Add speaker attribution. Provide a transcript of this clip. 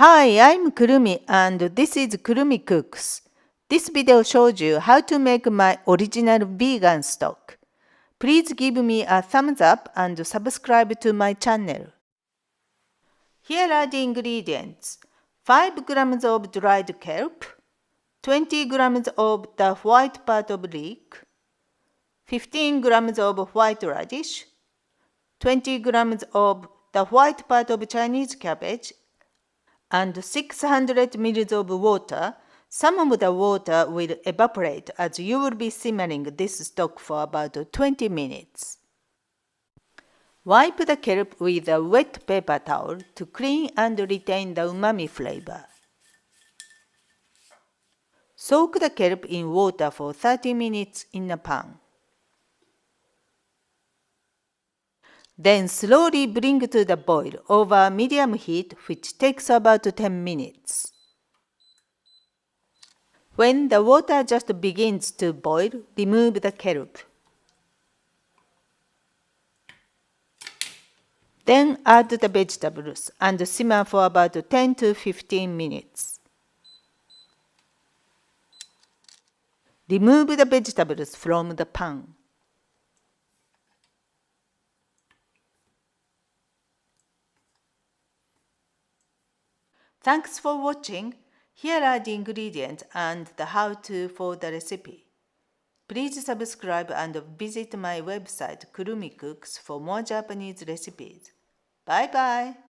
Speaker 1: Hi, I'm Kurumi and this is kurumicooks. This video shows you how to make my original vegan stock. Please give me a thumbs up and subscribe to my channel. Here are the ingredients. 5 grams of dried kelp, 20 grams of the white part of leek, 15 grams of white radish, 20 grams of the white part of Chinese cabbage, and 600 ml of water. Some of the water will evaporate as you will be simmering this stock for about 20 minutes. Wipe the kelp with a wet paper towel to clean and retain the umami flavor. Soak the kelp in water for 30 minutes in a pan. Then slowly bring to the boil over medium heat, which takes about 10 minutes. When the water just begins to boil, remove the kelp. Then add the vegetables and simmer for about 10 to 15 minutes. Remove the vegetables from the pan. Thanks for watching. Here are the ingredients and the how-to for the recipe. Please subscribe and visit my website kurumicooks for more Japanese recipes. Bye bye!